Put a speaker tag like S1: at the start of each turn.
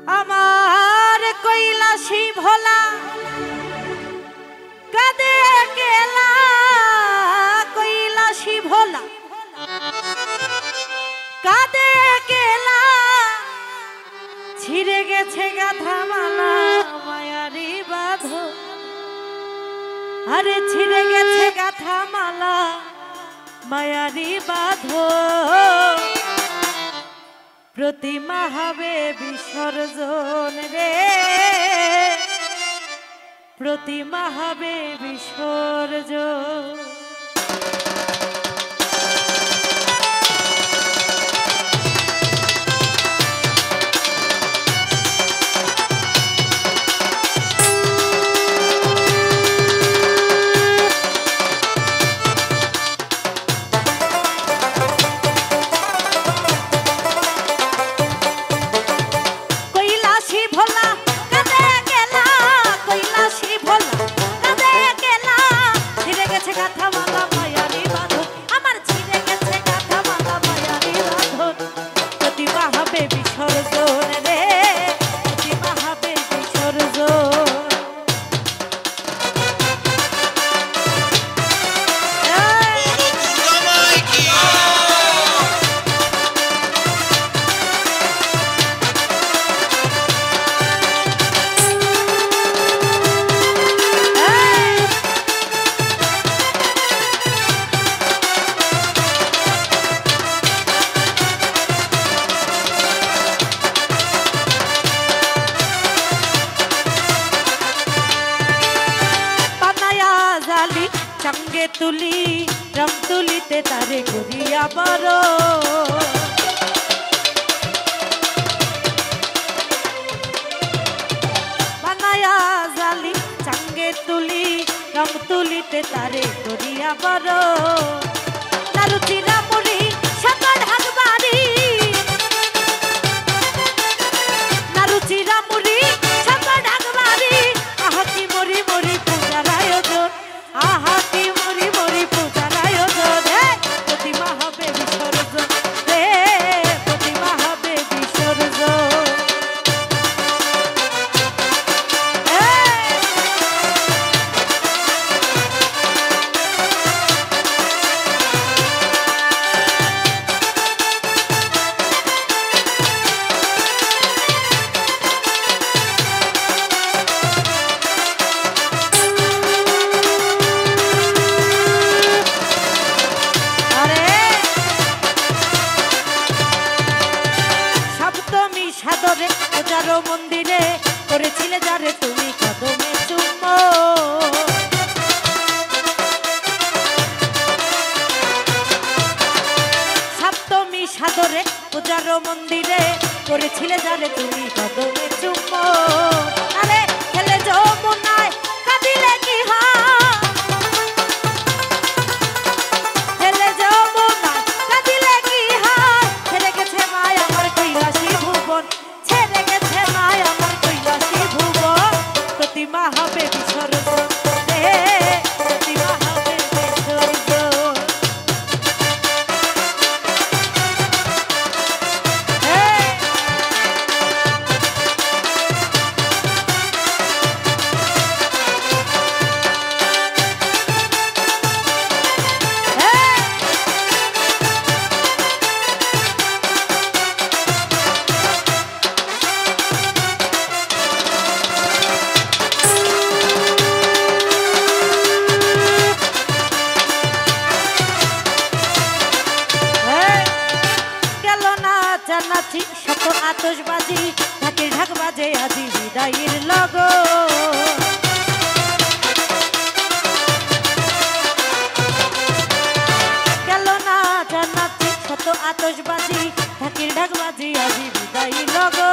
S1: আমার কৈলাসী ভোলা কাঁদে কেলা, কৈলাসী ভোলা কাঁদে কেলা, ছিঁড়ে গেছে গাথা মালা মায়ারি বাঁধো, আরে ছিঁড়ে গেছে গাথা মালা মায়ারি বাঁধো, প্রতিমা হবে বিসর্জন রে, প্রতিমা হবে বিসর্জন। চাঙ্গে তুলি রং তুলিতে তারে করিয়া বড়, বানায়া জালি চাঙ্গে তুলি রং তুলিতে তারে করিয়া বড়, নারু চিরা মুড়ি সাদা ঢাকবাড়ি, নারু চিরা মুড়ি সাদা ঢাকবাড়ি, আহা কি মরি মরি পূজার আয়োজন, আহা কি মরি মরি পূজার আয়োজন, প্রতিমা হবে বিসর্জন রে, প্রতিমা হবে বিসর্জন। সাদরে পূজারো মন্দিরে করেছিলে যারে তুমি কদমে চুম্বো, সপ্তমী সাদরে পূজারো মন্দিরে করেছিলে যারে তুমি কদমে চুম্বো, আরে খেলে যমুনায় কাঁদিলে কি হয়, খেলে যমুনায় কাঁদিলে কি হয়, ছেড়ে গেছে মায় আমার কৈলাসী ভুবন, ছেড়ে গেছে মায় আমার কৈলাসী ভুবন, প্রতিমা হবে বিসর্জন রে, প্রতিমা হবে বিসর্জন। নাচি শত আতশবাজি ঢাকের ঢাক বাজে আজি বিদায়ের লগো, গেল না জানাচ্ছি শত আতশবাজি ঢাকের ঢাক বাজে আজি বিদায়ের লগো,